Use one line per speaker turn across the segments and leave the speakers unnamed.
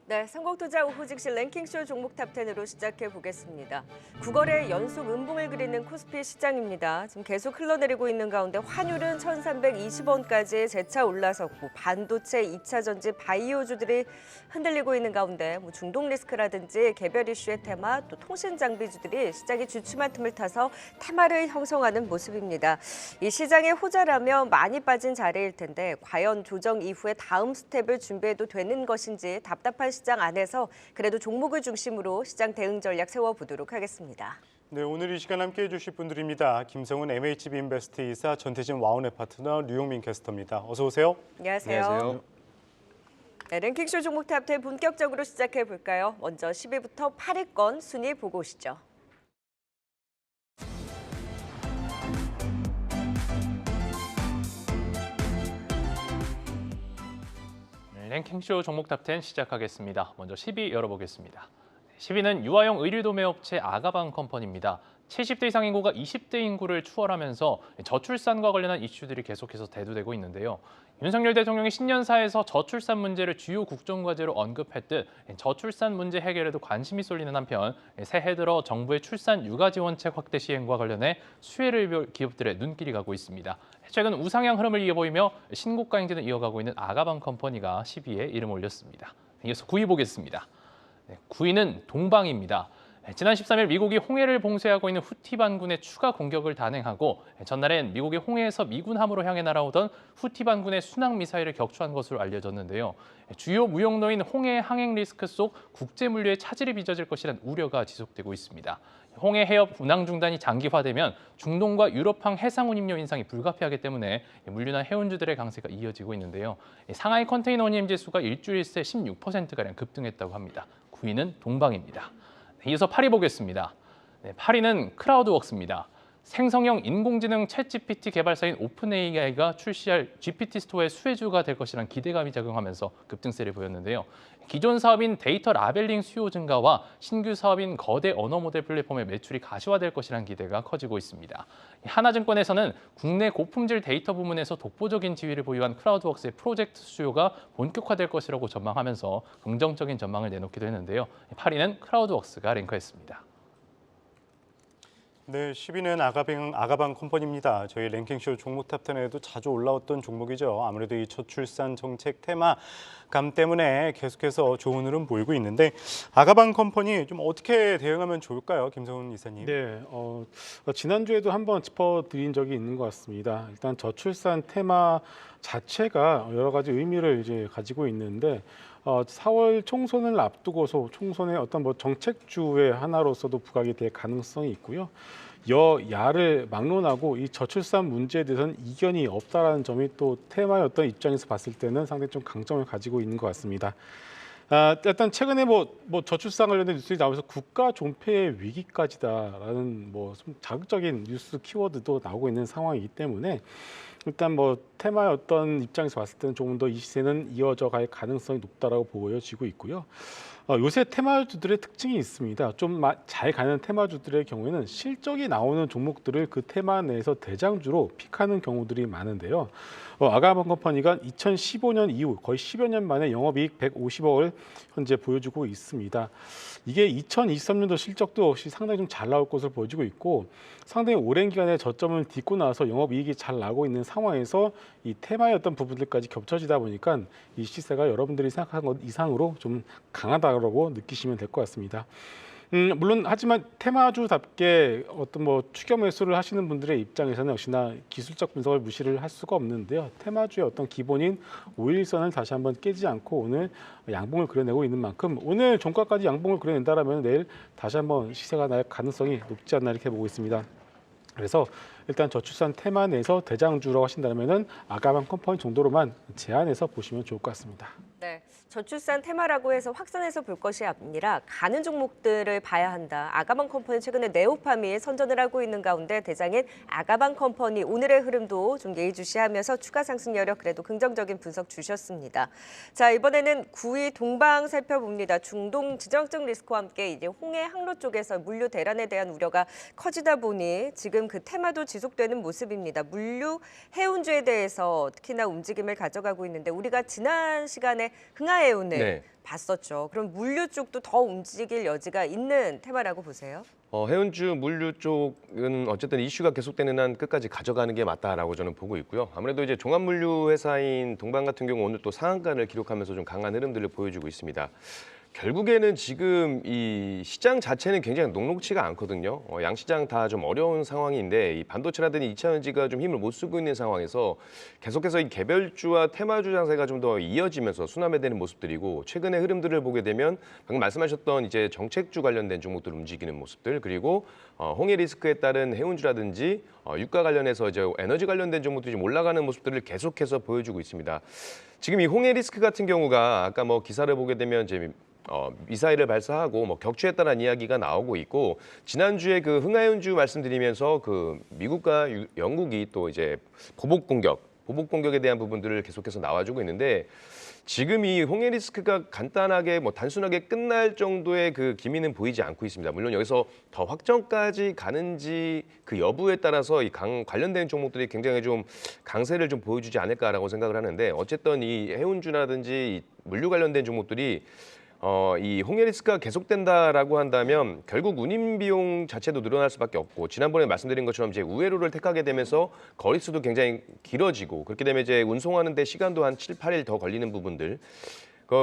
네, 성공투자 오후 즉시 랭킹쇼 종목 탑10으로 시작해 보겠습니다. 9거래 연속 음봉을 그리는 코스피 시장입니다. 지금 계속 흘러내리고 있는 가운데 환율은 1,320원까지 재차 올라섰고 반도체, 2차 전지, 바이오주들이 흔들리고 있는 가운데 중동 리스크라든지 개별 이슈의 테마, 또 통신 장비주들이 시장이 주춤한 틈을 타서 테마를 형성하는 모습입니다. 이 시장의 호재라면 많이 빠진 자리일 텐데 과연 조정 이후에 다음 스텝을 준비해도 되는 것인지 답답한 시장 안에서 그래도 종목을 중심으로 시장 대응 전략 세워보도록 하겠습니다.
네, 오늘 이 시간 함께해 주실 분들입니다. 김성훈 MHB 인베스트 이사, 전태진 와운의 파트너, 류용민 캐스터입니다. 어서 오세요.
안녕하세요. 네, 랭킹쇼 종목 탑10 본격적으로 시작해 볼까요? 먼저 10위부터 8위권 순위 보고 오시죠.
랭킹쇼 종목 탑10 시작하겠습니다. 먼저 10위 열어보겠습니다. 10위는 유아용 의류도매업체 아가방 컴퍼니입니다. 70대 이상 인구가 20대 인구를 추월하면서 저출산과 관련한 이슈들이 계속해서 대두되고 있는데요. 윤석열 대통령이 신년사에서 저출산 문제를 주요 국정과제로 언급했듯 저출산 문제 해결에도 관심이 쏠리는 한편 새해 들어 정부의 출산 육아 지원책 확대 시행과 관련해 수혜를 기업들의 눈길이 가고 있습니다. 최근 우상향 흐름을 이어보이며 신고가 행진을 이어가고 있는 아가방 컴퍼니가 10위에 이름을 올렸습니다. 이어서 9위 보겠습니다. 9위는 동방입니다. 지난 13일 미국이 홍해를 봉쇄하고 있는 후티 반군의 추가 공격을 단행하고 전날엔 미국이 홍해에서 미군 함으로 향해 날아오던 후티 반군의 순항 미사일을 격추한 것으로 알려졌는데요. 주요 무역로인 홍해 항행 리스크 속 국제 물류에 차질이 빚어질 것이라는 우려가 지속되고 있습니다. 홍해 해협 운항 중단이 장기화되면 중동과 유럽항 해상 운임료 인상이 불가피하기 때문에 물류나 해운주들의 강세가 이어지고 있는데요. 상하이 컨테이너 운임 지수가 일주일 새 16%가량 급등했다고 합니다. 9위는 동방입니다. 이어서 8위 보겠습니다. 8위는 크라우드웍스입니다. 생성형 인공지능 챗GPT 개발사인 오픈AI가 출시할 GPT 스토어의 수혜주가 될 것이라는 기대감이 작용하면서 급등세를 보였는데요. 기존 사업인 데이터 라벨링 수요 증가와 신규 사업인 거대 언어 모델 플랫폼의 매출이 가시화될 것이라는 기대가 커지고 있습니다. 하나증권에서는 국내 고품질 데이터 부문에서 독보적인 지위를 보유한 크라우드웍스의 프로젝트 수요가 본격화될 것이라고 전망하면서 긍정적인 전망을 내놓기도 했는데요. 8위는 크라우드웍스가 랭크했습니다.
네, 10위는 아가방 컴퍼니입니다. 저희 랭킹쇼 종목 탑10에도 자주 올라왔던 종목이죠. 아무래도 이 저출산 정책 테마감 때문에 계속해서 좋은 흐름 보이고 있는데 아가방 컴퍼니 좀 어떻게 대응하면 좋을까요, 김성훈 이사님?
네, 지난주에도 한번 짚어드린 적이 있는 것 같습니다. 일단 저출산 테마 자체가 여러 가지 의미를 이제 가지고 있는데 4월 총선을 앞두고서 총선의 어떤 정책주의 하나로서도 부각이 될 가능성이 있고요. 여야를 막론하고 이 저출산 문제에 대해서는 이견이 없다라는 점이 또 테마의 어떤 입장에서 봤을 때는 상당히 좀 강점을 가지고 있는 것 같습니다. 일단 최근에 저출산 관련된 뉴스들이 나오면서 국가 존폐의 위기까지다라는 좀 자극적인 뉴스 키워드도 나오고 있는 상황이기 때문에 일단 테마의 어떤 입장에서 봤을 때는 조금 더 이 시세는 이어져 갈 가능성이 높다라고 보여지고 있고요. 요새 테마주들의 특징이 있습니다. 좀 잘 가는 테마주들의 경우에는 실적이 나오는 종목들을 그 테마 내에서 대장주로 픽하는 경우들이 많은데요. 아가방 컴퍼니가 2015년 이후 거의 10여 년 만에 영업이익 150억을 현재 보여주고 있습니다. 이게 2023년도 실적도 역시 상당히 좀 잘 나올 것으로 보여지고 있고 상당히 오랜 기간에 저점을 딛고 나서 영업이익이 잘 나고 있는 상황에서 이 테마의 어떤 부분들까지 겹쳐지다 보니까 이 시세가 여러분들이 생각하는 것 이상으로 좀 강하다고 느끼시면 될 것 같습니다. 물론 하지만 테마주답게 어떤 추격 매수를 하시는 분들의 입장에서는 역시나 기술적 분석을 무시를 할 수가 없는데요. 테마주의 어떤 기본인 5일선을 다시 한번 깨지 않고 오늘 양봉을 그려내고 있는 만큼 오늘 종가까지 양봉을 그려낸다라면 내일 다시 한번 시세가 날 가능성이 높지 않나 이렇게 보고 있습니다. 그래서 일단 저출산 테마 내에서 대장주라고 하신다면은 아가방 컴퍼니 정도로만 제한해서 보시면 좋을 것 같습니다.
네, 저출산 테마라고 해서 확산해서 볼 것이 아니라 가는 종목들을 봐야 한다. 아가방 컴퍼니 최근에 네오팜이 선전을 하고 있는 가운데 대장인 아가방 컴퍼니 오늘의 흐름도 좀 예의주시하면서 추가 상승 여력 그래도 긍정적인 분석 주셨습니다. 자, 이번에는 9위 동방 살펴봅니다. 중동 지정적 리스크와 함께 이제 홍해 항로 쪽에서 물류 대란에 대한 우려가 커지다 보니 지금 그 테마도 지속되는 모습입니다. 물류 해운주에 대해서 특히나 움직임을 가져가고 있는데 우리가 지난 시간에 흥하해운을 봤었죠. 그럼 물류 쪽도 더 움직일 여지가 있는 테마라고 보세요?
해운주 물류 쪽은 어쨌든 이슈가 계속되는 한 끝까지 가져가는 게 맞다라고 저는 보고 있고요. 아무래도 이제 종합물류 회사인 동반 같은 경우 오늘 또 상한가를 기록하면서 좀 강한 흐름들을 보여주고 있습니다. 결국에는 지금 이 시장 자체는 굉장히 녹록치가 않거든요. 양시장 다 좀 어려운 상황인데 이 반도체라든지 2차전지가 좀 힘을 못 쓰고 있는 상황에서 계속해서 이 개별주와 테마주 장세가 좀 더 이어지면서 순환매되는 모습들이고 최근의 흐름들을 보게 되면 방금 말씀하셨던 이제 정책주 관련된 종목들 움직이는 모습들 그리고 홍해 리스크에 따른 해운주라든지 유가 관련해서 이제 에너지 관련된 종목들이 좀 올라가는 모습들을 계속해서 보여주고 있습니다. 지금 이 홍해 리스크 같은 경우가 아까 뭐 기사를 보게 되면 이제 미사일을 발사하고 뭐 격추했다는 이야기가 나오고 있고 지난주에 그 흥하해운주 말씀드리면서 그 미국과 영국이 또 이제 보복 공격에 대한 부분들을 계속해서 나와주고 있는데 지금 이 홍해 리스크가 간단하게 뭐 단순하게 끝날 정도의 그 기미는 보이지 않고 있습니다. 물론 여기서 더 확정까지 가는지 그 여부에 따라서 이 관련된 종목들이 굉장히 좀 강세를 좀 보여주지 않을까라고 생각을 하는데 어쨌든 이 해운주라든지 이 물류 관련된 종목들이 이 홍해 리스크가 계속된다라고 한다면 결국 운임 비용 자체도 늘어날 수밖에 없고 지난번에 말씀드린 것처럼 이제 우회로를 택하게 되면서 거리수도 굉장히 길어지고 그렇게 되면 이제 운송하는 데 시간도 한 7, 8일 더 걸리는 부분들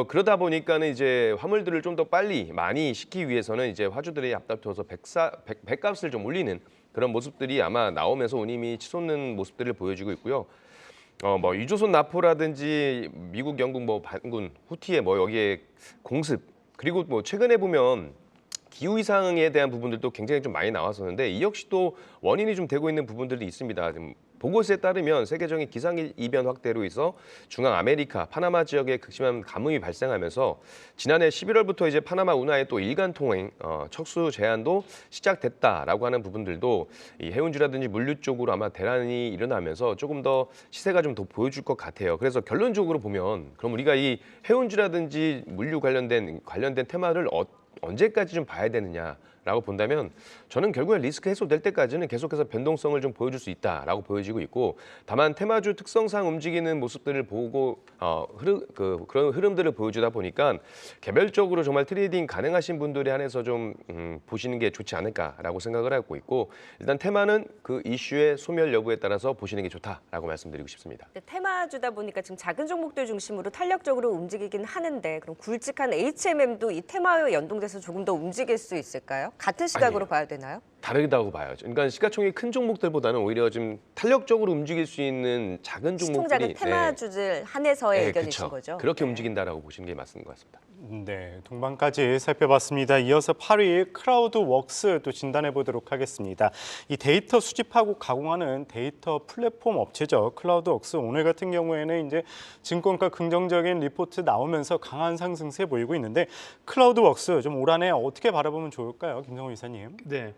그러다 보니까는 이제 화물들을 좀 더 빨리 많이 싣기 위해서는 이제 화주들이 앞다퉈서 백값을 좀 올리는 그런 모습들이 아마 나오면서 운임이 치솟는 모습들을 보여주고 있고요. 뭐 유조선 납포라든지 미국, 영국 뭐 반군, 후티의 뭐 여기에 공습 그리고 뭐 최근에 보면 기후 이상에 대한 부분들도 굉장히 좀 많이 나왔었는데 이 역시도 원인이 좀 되고 있는 부분들이 있습니다. 보고서에 따르면 세계적인 기상이변 확대로 해서 중앙 아메리카, 파나마 지역에 극심한 가뭄이 발생하면서 지난해 11월부터 이제 파나마 운하의 또 일간 통행 척수 제한도 시작됐다라고 하는 부분들도 이 해운주라든지 물류 쪽으로 아마 대란이 일어나면서 조금 더 시세가 좀 더 보여줄 것 같아요. 그래서 결론적으로 보면 그럼 우리가 이 해운주라든지 물류 관련된 테마를 언제까지 좀 봐야 되느냐라고 본다면 저는 결국에 리스크 해소될 때까지는 계속해서 변동성을 좀 보여줄 수 있다라고 보여지고 있고 다만 테마주 특성상 움직이는 모습들을 보고 그런 흐름들을 보여주다 보니까 개별적으로 정말 트레이딩 가능하신 분들에 한해서 좀 보시는 게 좋지 않을까라고 생각을 하고 있고 일단 테마는 그 이슈의 소멸 여부에 따라서 보시는 게 좋다라고 말씀드리고 싶습니다.
테마주다 보니까 지금 작은 종목들 중심으로 탄력적으로 움직이긴 하는데 그럼 굵직한 HMM도 이 테마와 연동돼서 조금 더 움직일 수 있을까요? 같은 시각으로
아니에요.
봐야 되나요?
다르다고 봐요. 그러니까 시가총액 큰 종목들보다는 오히려 좀 탄력적으로 움직일 수 있는 작은 종목들이
시총작은 테마주들 한해서의 의견이신
그쵸.
거죠?
그렇게
네.
움직인다라고 보시는 게 맞는 것 같습니다.
네, 동반까지 살펴봤습니다. 이어서 8위 크라우드웍스 또 진단해 보도록 하겠습니다. 이 데이터 수집하고 가공하는 데이터 플랫폼 업체죠. 크라우드웍스 오늘 같은 경우에는 이제 증권가 긍정적인 리포트 나오면서 강한 상승세 보이고 있는데 크라우드웍스 좀 올 한 해 어떻게 바라보면 좋을까요, 김성호 이사님?
네,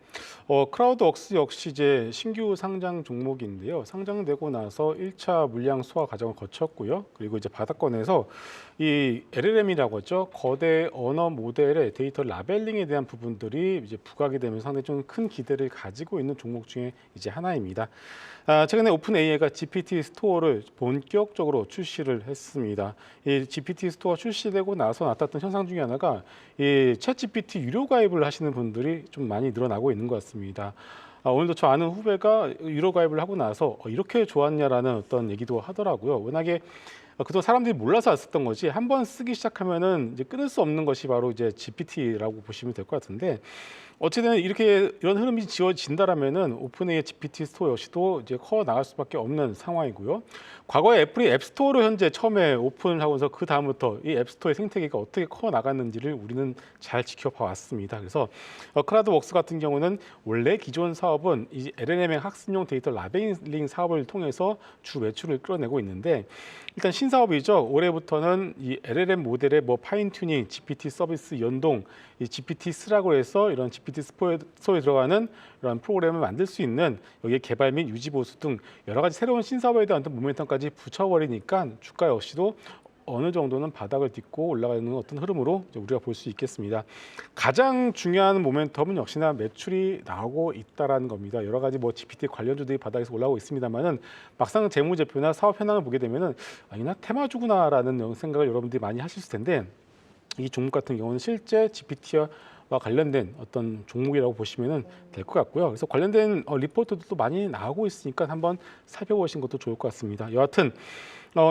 크라우드웍스 역시 이제 신규 상장 종목인데요. 상장되고 나서 1차 물량 소화 과정을 거쳤고요. 그리고 이제 바닥권에서 이 LLM이라고 하죠. 거대 언어 모델의 데이터 라벨링에 대한 부분들이 이제 부각이 되면서 상당히 좀 큰 기대를 가지고 있는 종목 중에 이제 하나입니다. 최근에 오픈 AI가 GPT 스토어를 본격적으로 출시를 했습니다. 이 GPT 스토어 출시되고 나서 나타났던 현상 중에 하나가 이 챗GPT 유료 가입을 하시는 분들이 좀 많이 늘어나고 있는 것 같습니다. 오늘도 저 아는 후배가 유료 가입을 하고 나서 이렇게 좋았냐라는 어떤 얘기도 하더라고요. 워낙에 그동안 사람들이 몰라서 안 썼던 거지 한 번 쓰기 시작하면은 이제 끊을 수 없는 것이 바로 이제 GPT라고 보시면 될 것 같은데 어쨌든 이런 흐름이 지어진다라면은 오픈AI GPT 스토어 역시도 이제 커 나갈 수밖에 없는 상황이고요. 과거에 애플이 앱스토어를 현재 처음에 오픈을 하고서 그 다음부터 이 앱스토어의 생태계가 어떻게 커 나갔는지를 우리는 잘 지켜봐 왔습니다. 그래서 크라우드웍스 같은 경우는 원래 기존 사업은 이 LLM 학습용 데이터 라벨링 사업을 통해서 주 매출을 끌어내고 있는데 일단 신사업이죠. 올해부터는 이 LLM 모델의 뭐 파인 튜닝, GPT 서비스 연동, 이 GPT-3라고 해서 이런 GPT 스토어에 들어가는 이런 프로그램을 만들 수 있는 여기에 개발 및 유지 보수 등 여러 가지 새로운 신사업에 대한 어떤 모멘텀까지 붙여버리니까 주가 역시도 어느 정도는 바닥을 딛고 올라가는 어떤 흐름으로 우리가 볼 수 있겠습니다. 가장 중요한 모멘텀은 역시나 매출이 나오고 있다라는 겁니다. 여러 가지 뭐 GPT 관련주들이 바닥에서 올라오고 있습니다만은 막상 재무제표나 사업 현황을 보게 되면은 아니나 테마주구나라는 생각을 여러분들이 많이 하실 텐데 이 종목 같은 경우는 실제 GPT와 관련된 어떤 종목이라고 보시면 될 것 같고요. 그래서 관련된 리포트도 많이 나오고 있으니까 한번 살펴보시는 것도 좋을 것 같습니다. 여하튼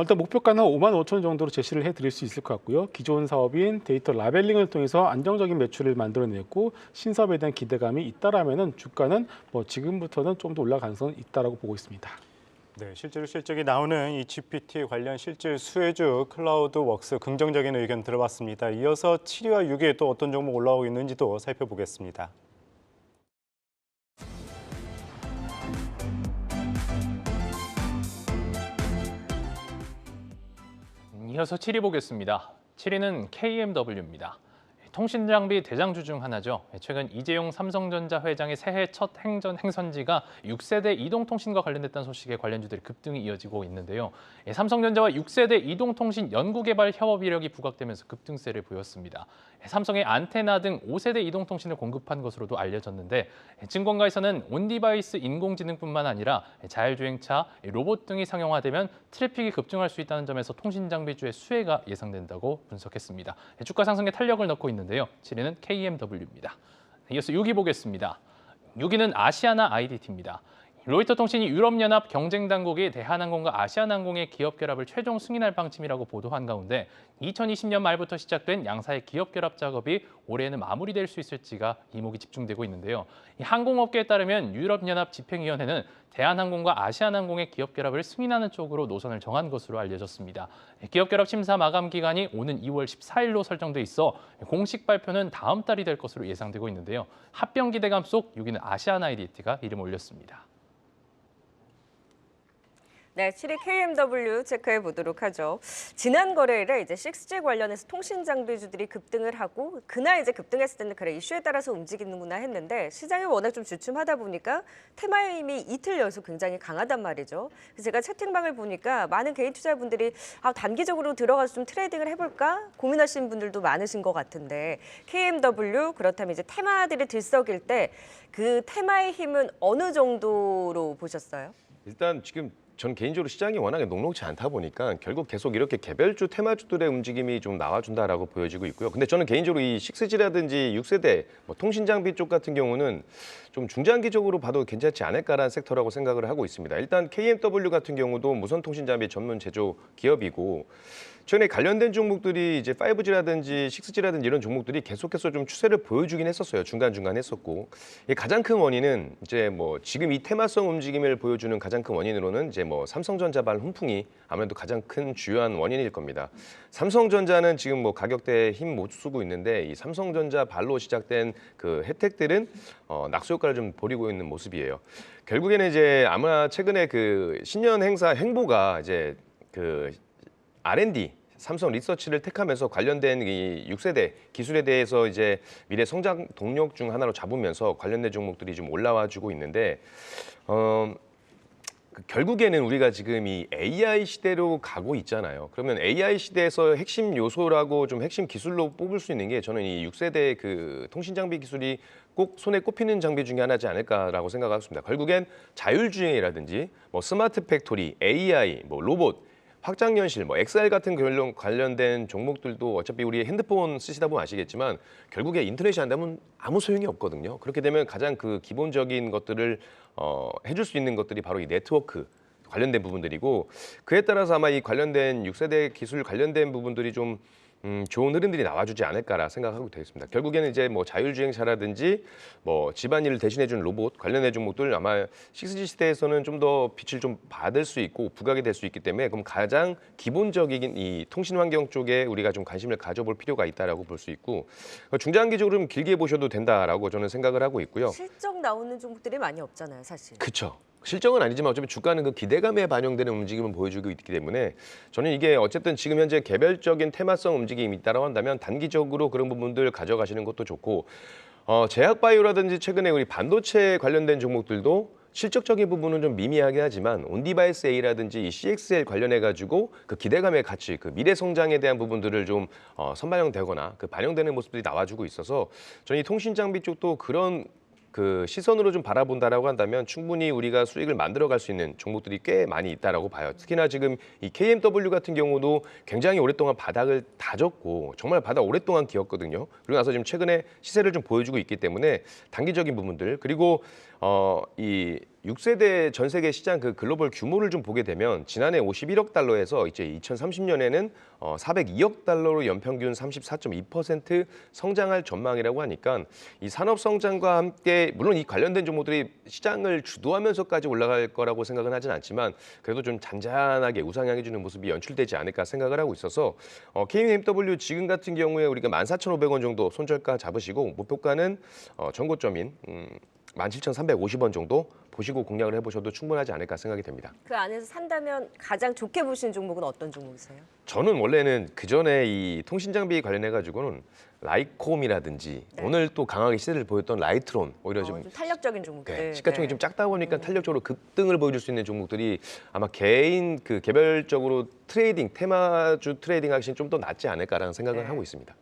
일단 목표가는 5만 5천 원 정도로 제시를 해드릴 수 있을 것 같고요. 기존 사업인 데이터 라벨링을 통해서 안정적인 매출을 만들어냈고 신사업에 대한 기대감이 있다라면은 주가는 지금부터는 좀 더 올라갈 가능성은 있다라고 보고 있습니다.
네, 실제로 실적이 나오는 이 GPT 관련 실질 수혜주 클라우드웍스 긍정적인 의견 들어봤습니다. 이어서 7위와 6위에 또 어떤 종목 올라오고 있는지도 살펴보겠습니다.
이어서 7위 보겠습니다. 7위는 KMW입니다. 통신장비 대장주 중 하나죠. 최근 이재용 삼성전자 회장의 새해 첫 행선지가 6세대 이동통신과 관련됐다는 소식에 관련주들이 급등이 이어지고 있는데요. 삼성전자와 6세대 이동통신 연구개발 협업 이력이 부각되면서 급등세를 보였습니다. 삼성의 안테나 등 5세대 이동통신을 공급한 것으로도 알려졌는데 증권가에서는 온디바이스 인공지능뿐만 아니라 자율주행차, 로봇 등이 상용화되면 트래픽이 급증할 수 있다는 점에서 통신장비주의 수혜가 예상된다고 분석했습니다. 주가 상승에 탄력을 넣고 있는데요. 7위는 KMW입니다. 이어서 6위 보겠습니다. 6위는 아시아나 IDT입니다. 로이터 통신이 유럽연합 경쟁당국이 대한항공과 아시아나항공의 기업 결합을 최종 승인할 방침이라고 보도한 가운데 2020년 말부터 시작된 양사의 기업 결합 작업이 올해는 마무리될 수 있을지가 이목이 집중되고 있는데요. 이 항공업계에 따르면 유럽연합 집행위원회는 대한항공과 아시아나항공의 기업 결합을 승인하는 쪽으로 노선을 정한 것으로 알려졌습니다. 기업 결합 심사 마감 기간이 오는 2월 14일로 설정돼 있어 공식 발표는 다음 달이 될 것으로 예상되고 있는데요. 합병 기대감 속 6위는 아시아나 IDT가 이름을 올렸습니다.
네, 7위 KMW 체크해 보도록 하죠. 지난 거래일에 이제 6G 관련해서 통신 장비주들이 급등을 하고 그날 이제 급등했을 때는 그래 이슈에 따라서 움직이는구나 했는데 시장이 워낙 좀 주춤하다 보니까 테마의 힘이 이틀 연속 굉장히 강하단 말이죠. 그래서 제가 채팅방을 보니까 많은 개인 투자분들이 단기적으로 들어가서 좀 트레이딩을 해볼까 고민하시는 분들도 많으신 것 같은데 KMW 그렇다면 이제 테마들이 들썩일 때 그 테마의 힘은 어느 정도로 보셨어요?
일단 지금 전 개인적으로 시장이 워낙에 녹록지 않다 보니까 결국 계속 이렇게 개별주 테마주들의 움직임이 좀 나와준다라고 보여지고 있고요. 근데 저는 개인적으로 이 6G라든지 6세대 통신 장비 쪽 같은 경우는 좀 중장기적으로 봐도 괜찮지 않을까라는 섹터라고 생각을 하고 있습니다. 일단 KMW 같은 경우도 무선 통신 장비 전문 제조 기업이고 최근에 관련된 종목들이 이제 5G라든지 6G라든지 이런 종목들이 계속해서 좀 추세를 보여주긴 했었어요. 중간중간 했었고. 가장 큰 원인은 이제 지금 이 테마성 움직임을 보여주는 가장 큰 원인으로는 이제 삼성전자발 훈풍이 아무래도 가장 큰 주요한 원인일 겁니다. 삼성전자는 지금 가격대에 힘 못 쓰고 있는데 이 삼성전자 발로 시작된 그 혜택들은 낙수 효과를 좀 보이고 있는 모습이에요. 결국에는 이제 아마 최근에 그 신년 행사 행보가 이제 그 R&D 삼성 리서치를 택하면서 관련된 이 6세대 기술에 대해서 이제 미래 성장 동력 중 하나로 잡으면서 관련된 종목들이 좀 올라와 주고 있는데 결국에는 우리가 지금 이 AI 시대로 가고 있잖아요. 그러면 AI 시대에서 핵심 요소라고 좀 핵심 기술로 뽑을 수 있는 게 저는 이 6세대 그 통신 장비 기술이 꼭 손에 꼽히는 장비 중에 하나지 않을까라고 생각하고 있습니다. 결국엔 자율주행이라든지 스마트 팩토리, AI, 로봇 확장현실, XR 같은 관련된 종목들도 어차피 우리 핸드폰 쓰시다 보면 아시겠지만 결국에 인터넷이 안 되면 아무 소용이 없거든요. 그렇게 되면 가장 그 기본적인 것들을 해줄 수 있는 것들이 바로 이 네트워크 관련된 부분들이고 그에 따라서 아마 이 관련된 6세대 기술 관련된 부분들이 좀 좋은 흐름들이 나와주지 않을까라 생각하고 되겠습니다. 결국에는 이제 자율주행차라든지 집안일을 대신해주는 로봇 관련된 종목들 아마 6G 시대에서는 좀 더 빛을 좀 받을 수 있고 부각이 될 수 있기 때문에 그럼 가장 기본적인 이 통신 환경 쪽에 우리가 좀 관심을 가져볼 필요가 있다라고 볼 수 있고 중장기적으로 좀 길게 보셔도 된다라고 저는 생각을 하고 있고요.
실적 나오는 종목들이 많이 없잖아요, 사실.
그렇죠. 실적은 아니지만 어차피 주가는 그 기대감에 반영되는 움직임을 보여주고 있기 때문에 저는 이게 어쨌든 지금 현재 개별적인 테마성 움직임이 있다고 한다면 단기적으로 그런 부분들 가져가시는 것도 좋고 제약바이오라든지 최근에 우리 반도체 관련된 종목들도 실적적인 부분은 좀 미미하게 하지만 온디바이스 A라든지 이 CXL 관련해가지고 그 기대감의 가치, 그 미래 성장에 대한 부분들을 좀 선반영되거나 그 반영되는 모습들이 나와주고 있어서 저는 이 통신 장비 쪽도 그런 그 시선으로 좀 바라본다라고 한다면 충분히 우리가 수익을 만들어갈 수 있는 종목들이 꽤 많이 있다라고 봐요. 특히나 지금 이 KMW 같은 경우도 굉장히 오랫동안 바닥을 다졌고 정말 바닥 오랫동안 기었거든요. 그리고 나서 지금 최근에 시세를 좀 보여주고 있기 때문에 단기적인 부분들 그리고 이 6세대 전 세계 시장 그 글로벌 규모를 좀 보게 되면 지난해 51억 달러에서 이제 2030년에는 402억 달러로 연평균 34.2% 성장할 전망이라고 하니까 이 산업 성장과 함께 물론 이 관련된 종목들이 시장을 주도하면서까지 올라갈 거라고 생각은 하진 않지만 그래도 좀 잔잔하게 우상향해 주는 모습이 연출되지 않을까 생각을 하고 있어서 KMW 지금 같은 경우에 우리가 14,500원 정도 손절가 잡으시고 목표가는 전고점인 17,350원 정도 보시고 공략을 해보셔도 충분하지 않을까 생각이 됩니다.
그 안에서 산다면 가장 좋게 보시는 종목은 어떤 종목이세요?
저는 원래는 그 전에 이 통신장비 관련해 가지고는 라이콤이라든지
네.
오늘 또 강하게 시세를 보였던 라이트론 오히려
좀 탄력적인 종목들.
네, 시가총이
네.
좀 작다 보니까 탄력적으로 급등을 보여줄 수 있는 종목들이 아마 개인 그 개별적으로 트레이딩 테마주 트레이딩 하시는 좀 더 낫지 않을까라는 생각을
네.
하고 있습니다.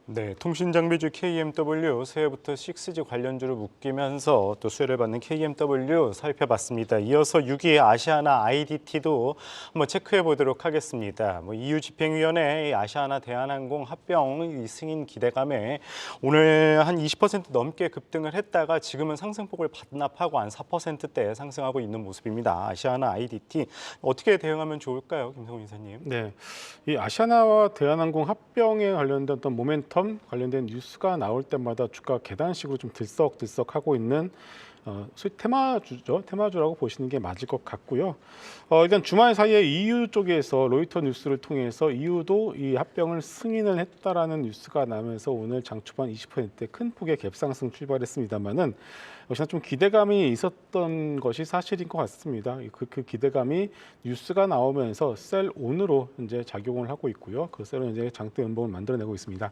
네, 통신장비주 KMW 새해부터 6G 관련주를 묶이면서 또 수혜를 받는 KMW 살펴봤습니다. 이어서 6위 아시아나 IDT도 한번 체크해 보도록 하겠습니다. EU 집행위원회 아시아나 대한항공 합병 이 승인 기대감에 오늘 한 20% 넘게 급등을 했다가 지금은 상승폭을 반납하고 한 4%대 상승하고 있는 모습입니다. 아시아나 IDT 어떻게 대응하면 좋을까요, 김성훈 이사님?
네, 이 아시아나와 대한항공 합병에 관련된 어떤 모멘텀 관련된 뉴스가 나올 때마다 주가 계단식으로 좀 들썩들썩하고 있는 소위 테마주죠. 테마주라고 보시는 게 맞을 것 같고요. 일단 주말 사이에 EU 쪽에서 로이터 뉴스를 통해서 EU도 이 합병을 승인을 했다라는 뉴스가 나면서 오늘 장 초반 20%대 큰 폭의 갭상승 출발했습니다만은 역시나 좀 기대감이 있었던 것이 사실인 것 같습니다. 그 기대감이 뉴스가 나오면서 셀온으로 이제 작용을 하고 있고요. 그 셀은 이제 장대 연봉을 만들어내고 있습니다.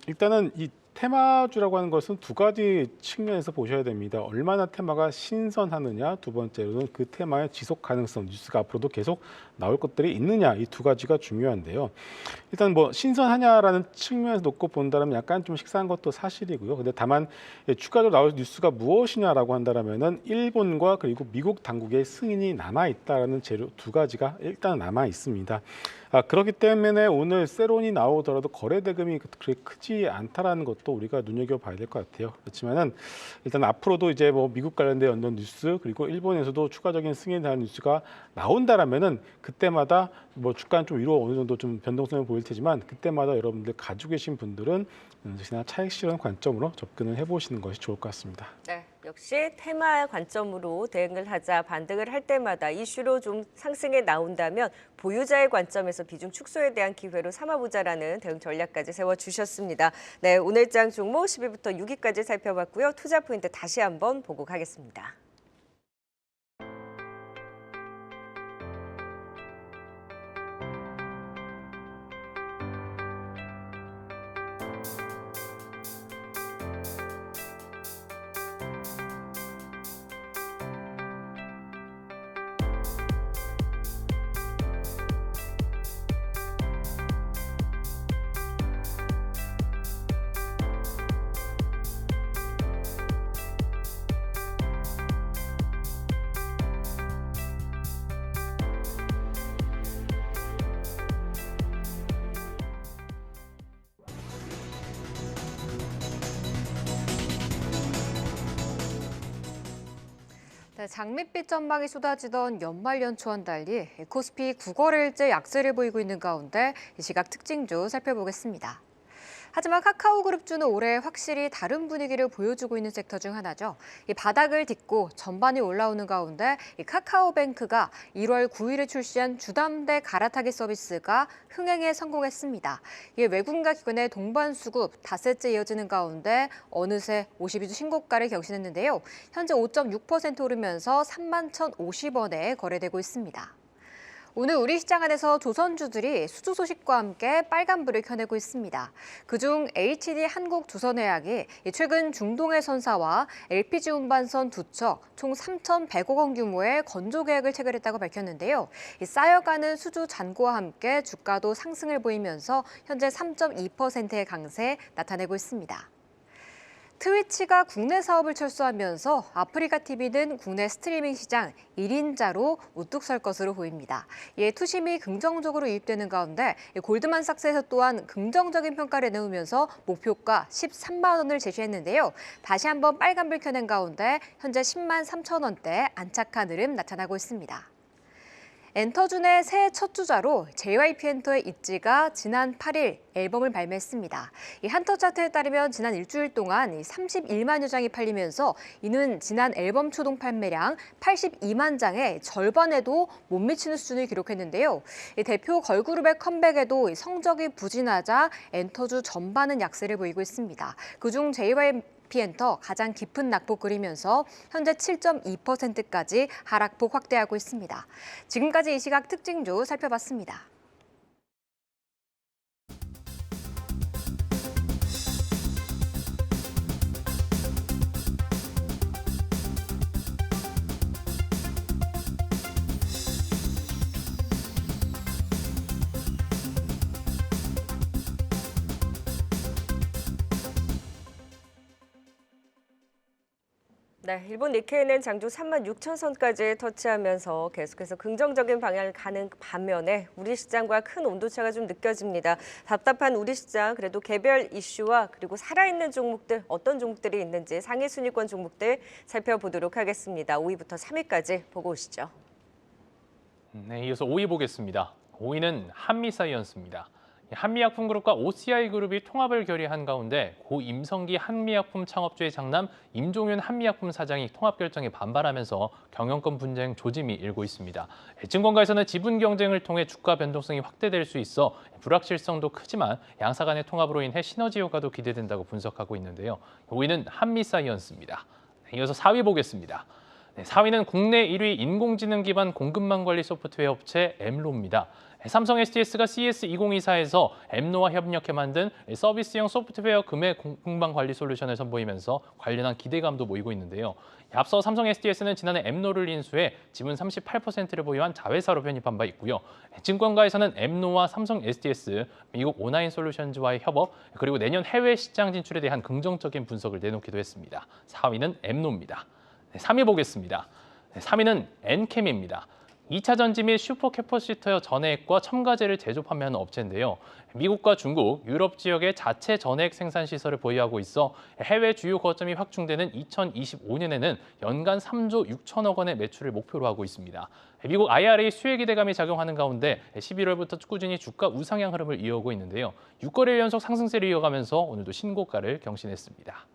일단은 이 테마주라고 하는 것은 두 가지 측면에서 보셔야 됩니다. 얼마나 테마가 신선하느냐, 두 번째로는 그 테마의 지속 가능성, 뉴스가 앞으로도 계속 나올 것들이 있느냐, 이 두 가지가 중요한데요. 일단 뭐 신선하냐라는 측면에서 놓고 본다면 약간 좀 식상한 것도 사실이고요. 근데 다만 추가적으로 나올 뉴스가 무엇이냐라고 한다면은 일본과 그리고 미국 당국의 승인이 남아 있다라는 재료 두 가지가 일단 남아 있습니다. 그렇기 때문에 오늘 세론이 나오더라도 거래 대금이 그렇게 크지 않다라는 것도 우리가 눈여겨봐야 될 것 같아요. 그렇지만은 일단 앞으로도 이제 뭐 미국 관련된 어떤 뉴스 그리고 일본에서도 추가적인 승인에 대한 뉴스가 나온다라면은 그때마다 뭐 주가는 좀 위로 어느 정도 좀 변동성을 보일 테지만 그때마다 여러분들 가지고 계신 분들은 역시나 차익 실현 관점으로 접근을 해보시는 것이 좋을 것 같습니다.
네, 역시 테마 관점으로 대응을 하자 반등을 할 때마다 이슈로 좀 상승에 나온다면 보유자의 관점에서 비중 축소에 대한 기회로 삼아보자라는 대응 전략까지 세워주셨습니다. 네, 오늘 장 종목 10위부터 6위까지 살펴봤고요. 투자 포인트 다시 한번 보고 가겠습니다.
네, 장밋빛 전망이 쏟아지던 연말 연초와는 달리 코스피 9거래일째 약세를 보이고 있는 가운데 이 시각 특징주 살펴보겠습니다. 하지만 카카오그룹주는 올해 확실히 다른 분위기를 보여주고 있는 섹터 중 하나죠. 이 바닥을 딛고 전반이 올라오는 가운데 이 카카오뱅크가 1월 9일에 출시한 주담대 갈아타기 서비스가 흥행에 성공했습니다. 이에 외국인과 기관의 동반 수급 닷새째 이어지는 가운데 어느새 52주 신고가를 경신했는데요. 현재 5.6% 오르면서 31,050원에 거래되고 있습니다. 오늘 우리 시장 안에서 조선주들이 수주 소식과 함께 빨간불을 켜내고 있습니다. 그중 HD 한국조선해양이 최근 중동해 선사와 LPG 운반선 두 척 총 3,100억 원 규모의 건조 계약을 체결했다고 밝혔는데요. 쌓여가는 수주 잔고와 함께 주가도 상승을 보이면서 현재 3.2%의 강세 나타내고 있습니다. 트위치가 국내 사업을 철수하면서 아프리카 TV는 국내 스트리밍 시장 1인자로 우뚝 설 것으로 보입니다. 이에 투심이 긍정적으로 유입되는 가운데 골드만삭스에서 또한 긍정적인 평가를 내놓으면서 목표가 13만 원을 제시했는데요. 다시 한번 빨간불 켜낸 가운데 현재 10만 3천 원대 안착한 흐름 나타나고 있습니다. 엔터준의 새해 첫 주자로 JYP 엔터의 있지가 지난 8일 앨범을 발매했습니다. 이 한터 차트에 따르면 지난 일주일 동안 31만여 장이 팔리면서 이는 지난 앨범 초동 판매량 82만 장의 절반에도 못 미치는 수준을 기록했는데요. 이 대표 걸그룹의 컴백에도 성적이 부진하자 엔터주 전반은 약세를 보이고 있습니다. 그중 JYP 엔터 가장 깊은 낙폭 그리면서 현재 7.2%까지 하락폭 확대하고 있습니다. 지금까지 이 시각 특징주 살펴봤습니다.
네, 일본 니케이는 장중 36,000선까지 터치하면서 계속해서 긍정적인 방향을 가는 반면에 우리 시장과 큰 온도차가 좀 느껴집니다. 답답한 우리 시장, 그래도 개별 이슈와 그리고 살아있는 종목들, 어떤 종목들이 있는지 상위 순위권 종목들 살펴보도록 하겠습니다. 5위부터 3위까지 보고 오시죠.
네, 이어서 5위 보겠습니다. 5위는 한미사이언스입니다. 한미약품그룹과 OCI그룹이 통합을 결의한 가운데 고 임성기 한미약품 창업주의 장남 임종윤 한미약품 사장이 통합 결정에 반발하면서 경영권 분쟁 조짐이 일고 있습니다. 증권가에서는 지분 경쟁을 통해 주가 변동성이 확대될 수 있어 불확실성도 크지만 양사 간의 통합으로 인해 시너지 효과도 기대된다고 분석하고 있는데요. 5위는 한미사이언스입니다. 이어서 4위 보겠습니다. 4위는 국내 1위 인공지능 기반 공급망 관리 소프트웨어 업체 엠로입니다. 삼성 SDS가 CS2024에서 엠노와 협력해 만든 서비스형 소프트웨어 금액 공급망 관리 솔루션을 선보이면서 관련한 기대감도 모이고 있는데요. 앞서 삼성 SDS는 지난해 엠노를 인수해 지분 38%를 보유한 자회사로 편입한 바 있고요. 증권가에서는 엠노와 삼성 SDS, 미국 오나인 솔루션즈와의 협업, 그리고 내년 해외 시장 진출에 대한 긍정적인 분석을 내놓기도 했습니다. 4위는 엠노입니다. 3위 보겠습니다. 3위는 엔캠입니다. 2차 전지 및 슈퍼캐퍼시터 전해액과 첨가제를 제조 판매하는 업체인데요. 미국과 중국, 유럽 지역에 자체 전해액 생산 시설을 보유하고 있어 해외 주요 거점이 확충되는 2025년에는 연간 3조 6천억 원의 매출을 목표로 하고 있습니다. 미국 IRA 수혜 기대감이 작용하는 가운데 11월부터 꾸준히 주가 우상향 흐름을 이어오고 있는데요. 6거래일 연속 상승세를 이어가면서 오늘도 신고가를 경신했습니다.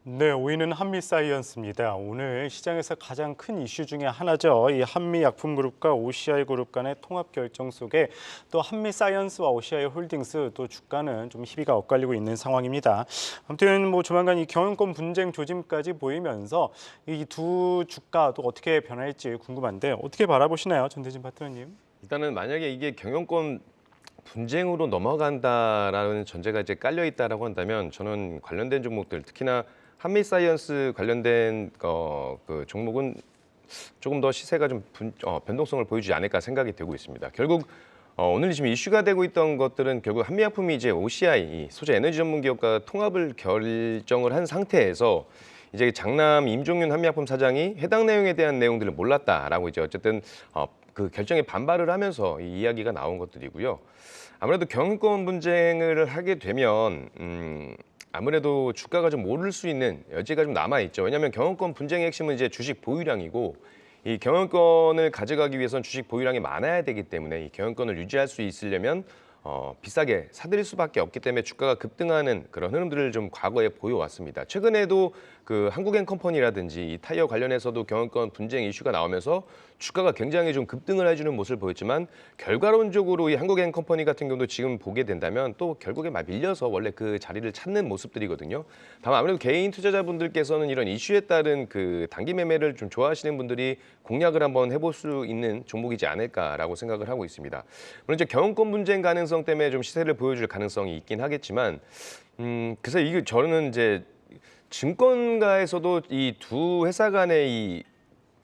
네, 5위는 한미사이언스입니다. 오늘 시장에서 가장 큰 이슈 중에 하나죠. 이 한미약품그룹과 OCI그룹 간의 통합 결정 속에 또 한미사이언스와 OCI홀딩스 또 주가는 좀 희비가 엇갈리고 있는 상황입니다. 아무튼 뭐 조만간 이 경영권 분쟁 조짐까지 보이면서 이 두 주가 또 어떻게 변할지 궁금한데 어떻게 바라보시나요, 전대진 파트너님?
일단은 만약에 이게 경영권 분쟁으로 넘어간다라는 전제가 이제 깔려 있다라고 한다면 저는 관련된 종목들, 특히나 한미사이언스 관련된 그 종목은 조금 더 시세가 좀 변동성을 보여주지 않을까 생각이 되고 있습니다. 결국 오늘 지금 이슈가 되고 있던 것들은 결국 한미약품이 이제 OCI 소재 에너지 전문 기업과 통합을 결정을 한 상태에서 이제 장남 임종윤 한미약품 사장이 해당 내용에 대한 내용들을 몰랐다라고 이제 어쨌든 그 결정에 반발을 하면서 이 이야기가 나온 것들이고요. 아무래도 경영권 분쟁을 하게 되면 아무래도 주가가 좀 오를 수 있는 여지가 좀 남아 있죠. 왜냐하면 경영권 분쟁의 핵심은 이제 주식 보유량이고 이 경영권을 가져가기 위해서는 주식 보유량이 많아야 되기 때문에 이 경영권을 유지할 수 있으려면 비싸게 사들일 수밖에 없기 때문에 주가가 급등하는 그런 흐름들을 좀 과거에 보여왔습니다. 최근에도 그 한국엔컴퍼니라든지 이 타이어 관련해서도 경영권 분쟁 이슈가 나오면서 주가가 굉장히 좀 급등을 해주는 모습을 보였지만 결과론적으로 이 한국엔컴퍼니 같은 경우도 지금 보게 된다면 또 결국에 막 밀려서 원래 그 자리를 찾는 모습들이거든요. 다만 아무래도 개인 투자자분들께서는 이런 이슈에 따른 그 단기 매매를 좀 좋아하시는 분들이 공략을 한번 해볼 수 있는 종목이지 않을까라고 생각을 하고 있습니다. 물론 이제 경영권 분쟁 가능성 때문에 좀 시세를 보여줄 가능성이 있긴 하겠지만 그래서 이게 저는 이제 증권가에서도 이 두 회사 간의 이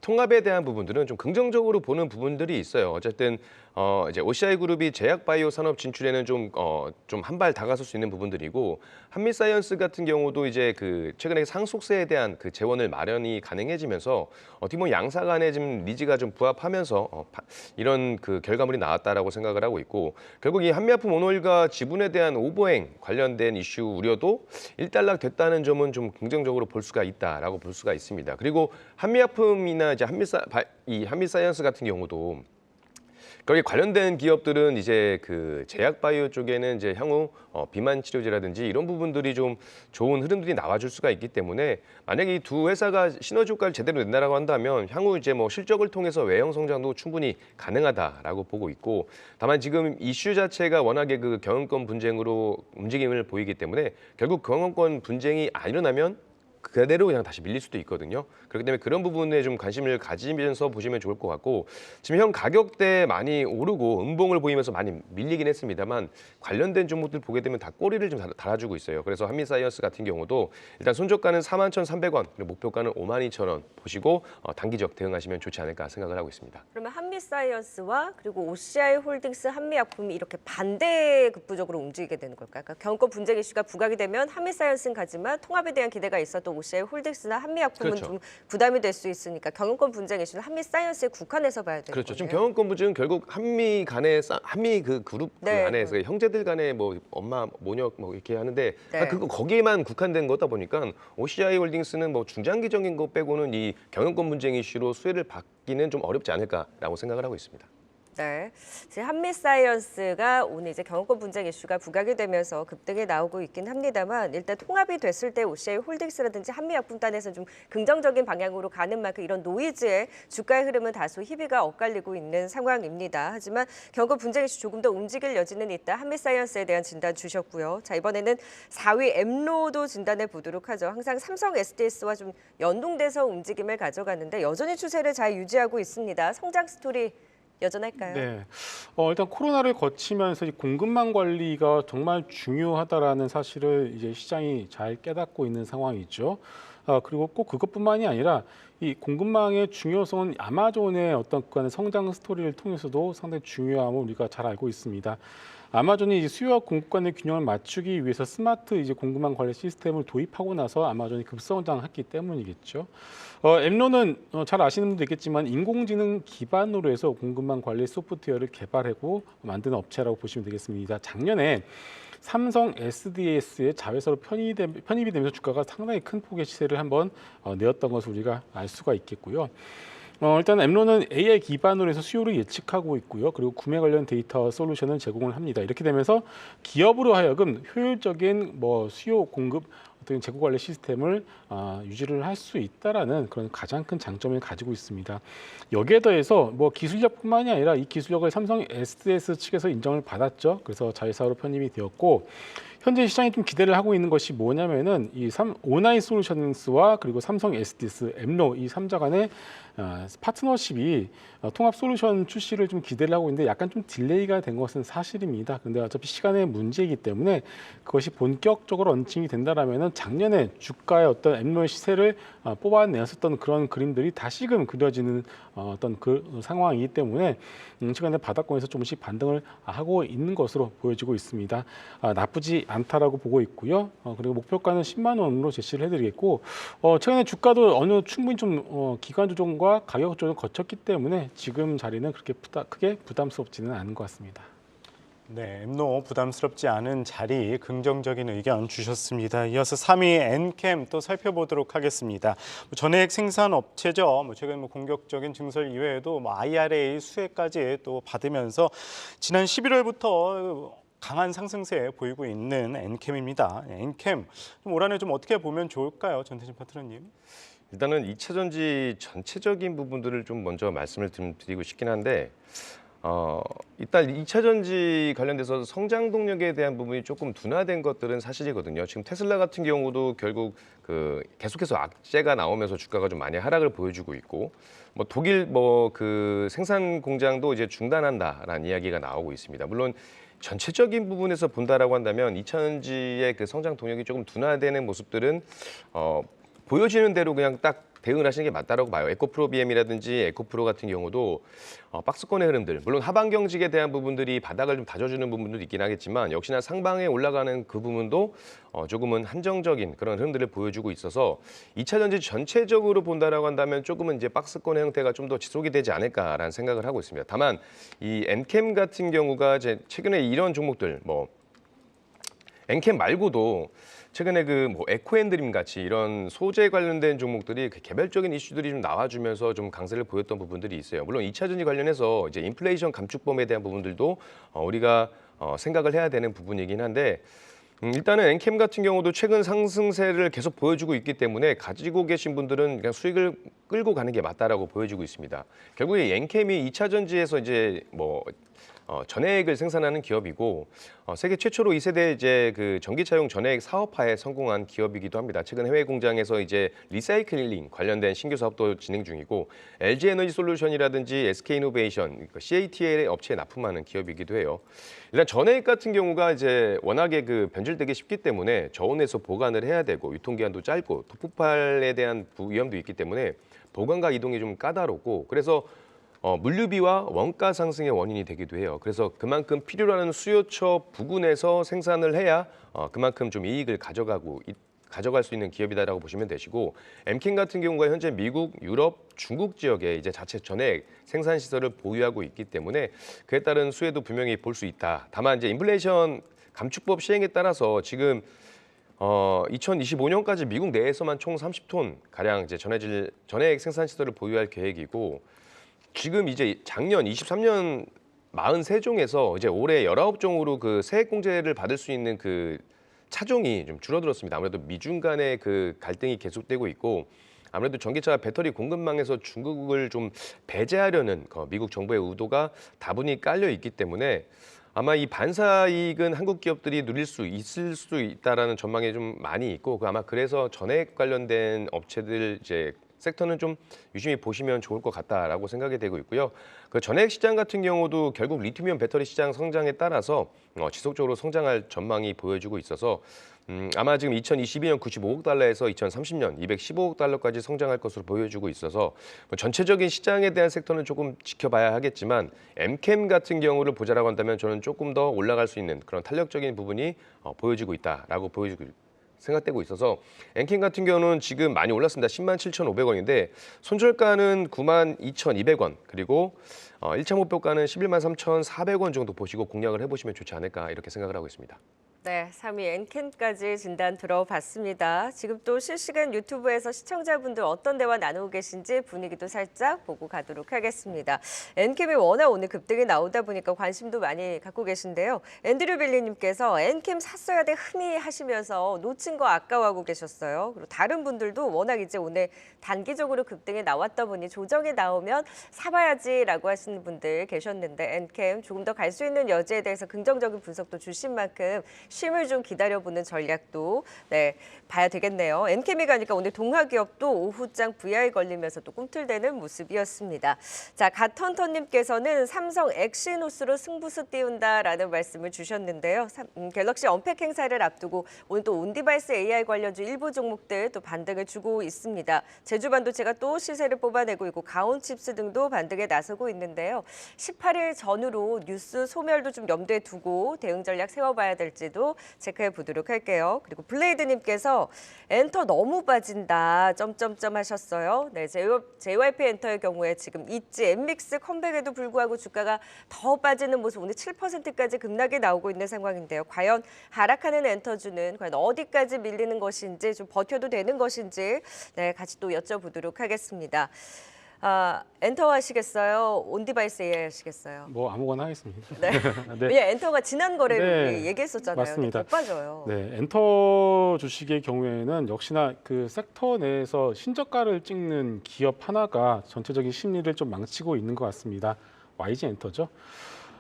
통합에 대한 부분들은 좀 긍정적으로 보는 부분들이 있어요. 어쨌든 이제 OCI 그룹이 제약바이오 산업 진출에는 좀 한 발 다가설 수 있는 부분들이고, 한미사이언스 같은 경우도 이제 그 최근에 상속세에 대한 그 재원을 마련이 가능해지면서 어떻게 보면 양사 간의 지금 니즈가 좀 부합하면서 이런 그 결과물이 나왔다라고 생각을 하고 있고, 결국 이 한미약품 오너일과 지분에 대한 오버행 관련된 이슈 우려도 일단락 됐다는 점은 좀 긍정적으로 볼 수가 있다라고 볼 수가 있습니다. 그리고 한미약품이나 이제 한미사이언스 같은 경우도 거기 관련된 기업들은 이제 그 제약바이오 쪽에는 이제 향후 비만 치료제라든지 이런 부분들이 좀 좋은 흐름들이 나와줄 수가 있기 때문에, 만약에 이 두 회사가 시너지 효과를 제대로 낸다라고 한다면 향후 이제 뭐 실적을 통해서 외형 성장도 충분히 가능하다라고 보고 있고, 다만 지금 이슈 자체가 워낙에 그 경영권 분쟁으로 움직임을 보이기 때문에 결국 경영권 분쟁이 안 일어나면 그대로 그냥 다시 밀릴 수도 있거든요. 그렇기 때문에 그런 부분에 좀 관심을 가지면서 보시면 좋을 것 같고, 지금 현 가격대 많이 오르고 음봉을 보이면서 많이 밀리긴 했습니다만 관련된 종목들 보게 되면 다 꼬리를 좀 달아주고 있어요. 그래서 한미사이언스 같은 경우도 일단 손절가는 41,300원, 그리고 목표가는 52,000원 보시고 단기적 대응하시면 좋지 않을까 생각을 하고 있습니다.
그러면 한미사이언스와 그리고 OCI 홀딩스, 한미약품이 이렇게 반대급부적으로 움직이게 되는 걸까요? 그러니까 경권 분쟁 이슈가 부각이 되면 한미사이언스는 가지만 통합에 대한 기대가 있었던 OCI 홀딩스나 한미약품은
그렇죠.
좀 부담이 될 수 있으니까 경영권 분쟁 이슈는 한미사이언스에 국한해서 봐야 되는
그렇죠.
거예요.
지금 경영권 분쟁은 결국 한미 그 그룹 그
네.
안에서 형제들 간에 뭐 엄마 모녀 뭐 이렇게 하는데
네.
그거 거기에만 국한된 거다 보니까 OCI 홀딩스는 뭐 중장기적인 거 빼고는 이 경영권 분쟁 이슈로 수혜를 받기는 좀 어렵지 않을까라고 생각을 하고 있습니다.
네, 지금 한미사이언스가 오늘 이제 경영권 분쟁 이슈가 부각이 되면서 급등이 나오고 있긴 합니다만, 일단 통합이 됐을 때 OCI 홀딩스라든지 한미약품단에서 좀 긍정적인 방향으로 가는 만큼 이런 노이즈에 주가의 흐름은 다소 희비가 엇갈리고 있는 상황입니다. 하지만 경영권 분쟁 이슈 조금 더 움직일 여지는 있다. 한미사이언스에 대한 진단 주셨고요. 자, 이번에는 4위 엠로도 진단해 보도록 하죠. 항상 삼성 SDS와 좀 연동돼서 움직임을 가져가는데 여전히 추세를 잘 유지하고 있습니다. 성장 스토리 여전할까요?
네. 일단 코로나를 거치면서 이 공급망 관리가 정말 중요하다라는 사실을 이제 시장이 잘 깨닫고 있는 상황이죠. 그리고 꼭 그것뿐만이 아니라 이 공급망의 중요성은 아마존의 어떤 그간의 성장 스토리를 통해서도 상당히 중요함을 우리가 잘 알고 있습니다. 아마존이 이제 수요와 공급 간의 균형을 맞추기 위해서 스마트 이제 공급망 관리 시스템을 도입하고 나서 아마존이 급성장했기 때문이겠죠. 엠로는 잘 아시는 분도 있겠지만 인공지능 기반으로 해서 공급망 관리 소프트웨어를 개발하고 만드는 업체라고 보시면 되겠습니다. 작년에 삼성 SDS의 자회사로 편입이 되면서 주가가 상당히 큰 폭의 시세를 한번 내었던 것을 우리가 알 수가 있겠고요. 일단 엠로는 AI 기반으로 해서 수요를 예측하고 있고요. 그리고 구매 관련 데이터 솔루션을 제공을 합니다. 이렇게 되면서 기업으로 하여금 효율적인 수요 공급 어떤 재고 관리 시스템을 유지를 할 수 있다라는 그런 가장 큰 장점을 가지고 있습니다. 여기에 더해서 기술력뿐만이 아니라 이 기술력을 삼성 SDS 측에서 인정을 받았죠. 그래서 자회사로 편입이 되었고, 현재 시장이 좀 기대를 하고 있는 것이 뭐냐면은 이 오나이 솔루션스와 그리고 삼성 SDS, 엠로 이 3자 간의 파트너십이 통합 솔루션 출시를 좀 기대를 하고 있는데 약간 좀 딜레이가 된 것은 사실입니다. 근데 어차피 시간의 문제이기 때문에 그것이 본격적으로 런칭이 된다라면은 작년에 주가의 어떤 엠로의 시세를 뽑아내었었던 그런 그림들이 다시금 그려지는 어떤 그 상황이기 때문에 시간의 바닥권에서 조금씩 반등을 하고 있는 것으로 보여지고 있습니다. 나쁘지 않다라고 보고 있고요. 그리고 목표가는 10만 원으로 제시를 해드리겠고, 최근에 주가도 어느 충분히 좀 기간 조정과 가격 조정을 거쳤기 때문에 지금 자리는 그렇게 크게 부담스럽지는 않은 것 같습니다.
네, 엠노 부담스럽지 않은 자리 긍정적인 의견 주셨습니다. 이어서 3위 엔캠 또 살펴보도록 하겠습니다. 전해액 생산 업체죠. 최근 공격적인 증설 이외에도 IRA 수혜까지 또 받으면서 지난 11월부터 강한 상승세 보이고 있는 엔캠입니다. 엔캠 올 한해 좀 어떻게 보면 좋을까요, 전태진 파트너님?
일단은 2차 전지 전체적인 부분들을 좀 먼저 말씀을 드리고 싶긴 한데, 일단 2차 전지 관련돼서 성장 동력에 대한 부분이 조금 둔화된 것들은 사실이거든요. 지금 테슬라 같은 경우도 결국 계속해서 악재가 나오면서 주가가 좀 많이 하락을 보여주고 있고, 독일 그 생산 공장도 이제 중단한다라는 이야기가 나오고 있습니다. 물론 전체적인 부분에서 본다라고 한다면 2차 전지의 그 성장 동력이 조금 둔화되는 모습들은 보여지는 대로 그냥 딱 대응을 하시는 게 맞다라고 봐요. 에코프로 BM이라든지 에코프로 같은 경우도 박스권의 흐름들, 물론 하방 경직에 대한 부분들이 바닥을 좀 다져주는 부분도 있긴 하겠지만 역시나 상방에 올라가는 그 부분도 조금은 한정적인 그런 흐름들을 보여주고 있어서 2차 전지 전체적으로 본다라고 한다면 조금은 이제 박스권의 형태가 좀 더 지속이 되지 않을까라는 생각을 하고 있습니다. 다만 이 엔캠 같은 경우가 최근에 이런 종목들 엔캠 말고도 최근에 그 에코앤드림 같이 이런 소재 관련된 종목들이 그 개별적인 이슈들이 좀 나와주면서 좀 강세를 보였던 부분들이 있어요. 물론 2차 전지 관련해서 이제 인플레이션 감축범에 대한 부분들도 우리가 생각을 해야 되는 부분이긴 한데 일단은 엔캠 같은 경우도 최근 상승세를 계속 보여주고 있기 때문에 가지고 계신 분들은 그냥 수익을 끌고 가는 게 맞다라고 보여주고 있습니다. 결국에 엔캠이 2차 전지에서 이제 전해액을 생산하는 기업이고 세계 최초로 2세대 이제 그 전기차용 전해액 사업화에 성공한 기업이기도 합니다. 최근 해외 공장에서 이제 리사이클링 관련된 신규 사업도 진행 중이고 LG 에너지 솔루션이라든지 SK 이노베이션, CATL 업체에 납품하는 기업이기도 해요. 일단 전해액 같은 경우가 이제 워낙에 그 변질되기 쉽기 때문에 저온에서 보관을 해야 되고 유통기한도 짧고 폭발에 대한 위험도 있기 때문에 보관과 이동이 좀 까다롭고 그래서 물류비와 원가 상승의 원인이 되기도 해요. 그래서 그만큼 필요로 하는 수요처 부근에서 생산을 해야 그만큼 좀 이익을 가져갈 수 있는 기업이다라고 보시면 되시고 엠캠 같은 경우가 현재 미국, 유럽, 중국 지역에 이제 자체 전액 생산 시설을 보유하고 있기 때문에 그에 따른 수혜도 분명히 볼 수 있다. 다만 이제 인플레이션 감축법 시행에 따라서 지금 2025년까지 미국 내에서만 총 30톤 가량 이제 전해액 생산 시설을 보유할 계획이고 지금 이제 작년 23년 43종에서 이제 올해 19종으로 그 세액 공제를 받을 수 있는 그 차종이 좀 줄어들었습니다. 아무래도 미중 간의 그 갈등이 계속되고 있고 아무래도 전기차 배터리 공급망에서 중국을 좀 배제하려는 미국 정부의 의도가 다분히 깔려 있기 때문에 아마 이 반사 이익은 한국 기업들이 누릴 수 있을 수 있다라는 전망이 좀 많이 있고 아마 그래서 전액 관련된 업체들 이제 섹터는 좀 유심히 보시면 좋을 것 같다라고 생각이 되고 있고요. 그 전액 시장 같은 경우도 결국 리튬이온 배터리 시장 성장에 따라서 지속적으로 성장할 전망이 보여지고 있어서 아마 지금 2022년 95억 달러에서 2030년 215억 달러까지 성장할 것으로 보여지고 있어서 전체적인 시장에 대한 섹터는 조금 지켜봐야 하겠지만 엠캠 같은 경우를 보자라고 한다면 저는 조금 더 올라갈 수 있는 그런 탄력적인 부분이 보여지고 있다라고 생각되고 있어서 엔캠 같은 경우는 지금 많이 올랐습니다. 10만 7,500원인데 손절가는 9만 2,200원 그리고 1차 목표가는 11만 3,400원 정도 보시고 공략을 해보시면 좋지 않을까 이렇게 생각을 하고 있습니다.
네, 3위 엔캠까지 진단 들어봤습니다. 지금 또 실시간 유튜브에서 시청자분들 어떤 대화 나누고 계신지 분위기도 살짝 보고 가도록 하겠습니다. 엔캠이 워낙 오늘 급등이 나오다 보니까 관심도 많이 갖고 계신데요. 앤드류 벨리님께서 엔캠 샀어야 돼 흠이 하시면서 놓친 거 아까워하고 계셨어요. 그리고 다른 분들도 워낙 이제 오늘 단기적으로 급등이 나왔다 보니 조정이 나오면 사봐야지라고 하시는 분들 계셨는데 엔캠 조금 더 갈 수 있는 여지에 대해서 긍정적인 분석도 주신 만큼 쉼을 좀 기다려보는 전략도 봐야 되겠네요. 엔캠이 가니까 오늘 동화기업도 오후장 VI 걸리면서 또 꿈틀대는 모습이었습니다. 자, 갓헌터님께서는 삼성 엑시노스로 승부수 띄운다라는 말씀을 주셨는데요. 갤럭시 언팩 행사를 앞두고 오늘 또 온디바이스 AI 관련주 일부 종목들 또 반등을 주고 있습니다. 제주반도체가 또 시세를 뽑아내고 있고 가온칩스 등도 반등에 나서고 있는데요. 18일 전후로 뉴스 소멸도 좀 염두에 두고 대응 전략 세워봐야 될지도 체크해 보도록 할게요. 그리고 블레이드님께서 엔터 너무 빠진다 점점점 하셨어요. 네, JYP 엔터의 경우에 지금 있지 엠믹스 컴백에도 불구하고 주가가 더 빠지는 모습 오늘 7%까지 급락이 나오고 있는 상황인데요. 과연 하락하는 엔터주는 과연 어디까지 밀리는 것인지 좀 버텨도 되는 것인지 같이 또 여쭤보도록 하겠습니다. 엔터 하시겠어요? 온디바이스 AI 하시겠어요?
뭐 아무거나 하겠습니다.
네.
네.
왜냐 엔터가 지난 거래로
네,
얘기했었잖아요.
맞습니다.
못 빠져요.
네, 엔터 주식의 경우에는 역시나 그 섹터 내에서 신저가를 찍는 기업 하나가 전체적인 심리를 좀 망치고 있는 것 같습니다. YG 엔터죠.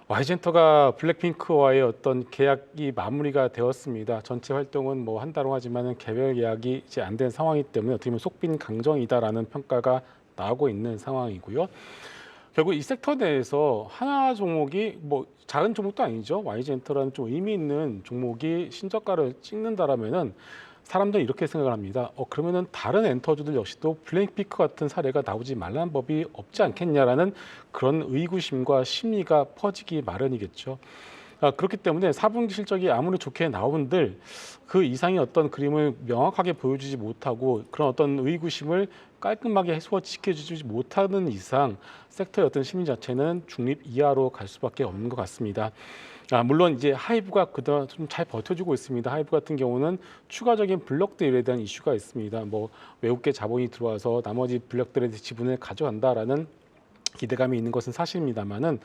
YG 엔터가 블랙핑크와의 어떤 계약이 마무리가 되었습니다. 전체 활동은 뭐 한다고 하지만은 개별 계약이 이제 안 된 상황이기 때문에 어떻게 보면 속빈 강정이다라는 평가가 나오고 있는 상황이고요. 결국 이 섹터 내에서 하나 종목이 뭐 작은 종목도 아니죠. YG 엔터라는 좀 의미 있는 종목이 신저가를 찍는다라면은 사람들은 이렇게 생각을 합니다. 그러면은 다른 엔터주들 역시도 블랙피크 같은 사례가 나오지 말라는 법이 없지 않겠냐라는 그런 의구심과 심리가 퍼지기 마련이겠죠. 그렇기 때문에 4분기 실적이 아무리 좋게 나온들 그 이상의 어떤 그림을 명확하게 보여주지 못하고 그런 어떤 의구심을 깔끔하게 해소시켜주지 못하는 이상 섹터의 어떤 심리 자체는 중립 이하로 갈 수밖에 없는 것 같습니다. 물론 이제 하이브가 그동안 좀 잘 버텨주고 있습니다. 하이브 같은 경우는 추가적인 블록들에 대한 이슈가 있습니다. 뭐 외국계 자본이 들어와서 나머지 블록들의 지분을 가져간다라는 기대감이 있는 것은 사실입니다만은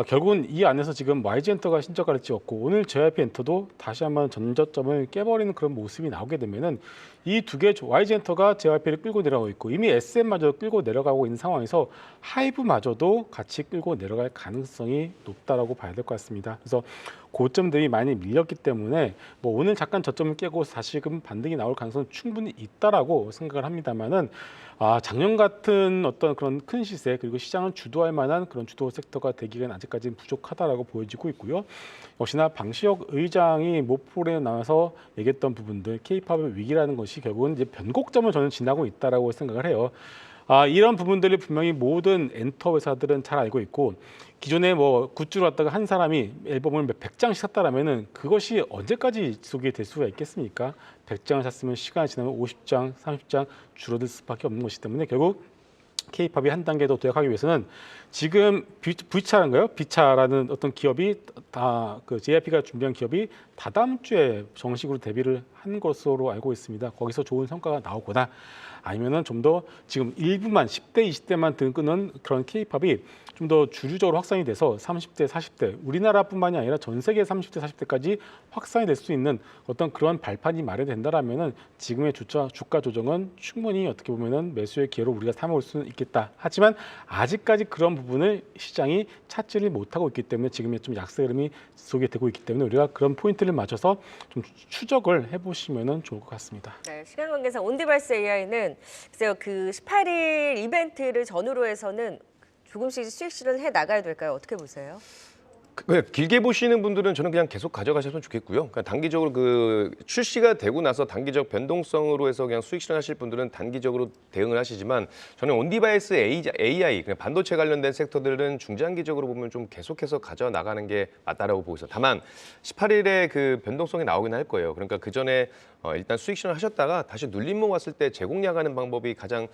결국은 이 안에서 지금 YG엔터가 신저가를 찍었고 오늘 JYP엔터도 다시 한번 전저점을 깨버리는 그런 모습이 나오게 되면은 이 두 개 YG엔터가 JYP를 끌고 내려가고 있고 이미 SM마저 끌고 내려가고 있는 상황에서 하이브마저도 같이 끌고 내려갈 가능성이 높다라고 봐야 될 것 같습니다. 그래서 고점 대비 많이 밀렸기 때문에 뭐 오늘 잠깐 저점을 깨고 다시금 반등이 나올 가능성은 충분히 있다라고 생각을 합니다만은 작년 같은 어떤 그런 큰 시세 그리고 시장을 주도할 만한 그런 주도 섹터가 되기는 아직까지는 부족하다라고 보여지고 있고요. 역시나 방시혁 의장이 모폴에 나와서 얘기했던 부분들 K-팝의 위기라는 것이 결국은 이제 변곡점을 저는 지나고 있다라고 생각을 해요. 이런 부분들을 분명히 모든 엔터 회사들은 잘 알고 있고 기존에 뭐 굿즈로 왔다가 한 사람이 앨범을 100장씩 샀다라면은 그것이 언제까지 지속이 될 수가 있겠습니까? 100장을 샀으면 시간이 지나면 50장, 30장 줄어들 수밖에 없는 것이기 때문에 결국 K-팝이 한 단계 더 도약하기 위해서는 지금 V차란가요? B차라는 어떤 기업이 그 JYP가 준비한 기업이 다다음 주에 정식으로 데뷔를 한 것으로 알고 있습니다. 거기서 좋은 성과가 나오거나 아니면은 좀 더 지금 일부만 10대, 20대만 등끄는 그런 K-팝이 좀 더 주류적으로 확산이 돼서 30대, 40대 우리나라뿐만이 아니라 전 세계 30대, 40대까지 확산이 될 수 있는 어떤 그런 발판이 마련된다라면은 지금의 주가 조정은 충분히 어떻게 보면은 매수의 기회로 우리가 삼아올 수는 있겠다. 하지만 아직까지 그런 부분을 시장이 찾지를 못하고 있기 때문에 지금의 좀 약세 흐름이 지속이 되고 있기 때문에 우리가 그런 포인트를 맞춰서 좀 추적을 해보시면은 좋을 것 같습니다.
네, 시간 관계상 온디바이스 AI는 글쎄요 그 18일 이벤트를 전후로 해서는 조금씩 수익 실현을 해 나가야 될까요? 어떻게 보세요?
길게 보시는 분들은 저는 그냥 계속 가져가셨으면 좋겠고요. 그러니까 단기적으로 그 출시가 되고 나서 단기적 변동성으로 해서 그냥 수익 실현하실 분들은 단기적으로 대응을 하시지만 저는 온디바이스 AI, 그냥 반도체 관련된 섹터들은 중장기적으로 보면 좀 계속해서 가져 나가는 게 맞다라고 보고 있어요. 다만 18일에 그 변동성이 나오긴 할 거예요. 그러니까 그 전에 일단 수익 실현 하셨다가 다시 눌림목 왔을 때 재공략하는 방법이 가장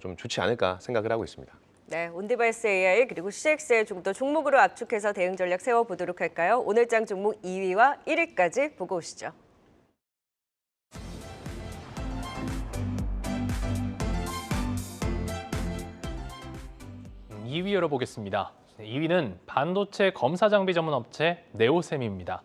좀 좋지 않을까 생각을 하고 있습니다.
네, 온디바이스 AI 그리고 CX에 좀 더 종목으로 압축해서 대응 전략 세워보도록 할까요? 오늘장 종목 2위와 1위까지 보고 오시죠.
2위 열어보겠습니다. 2위는 반도체 검사 장비 전문 업체 네오셈입니다.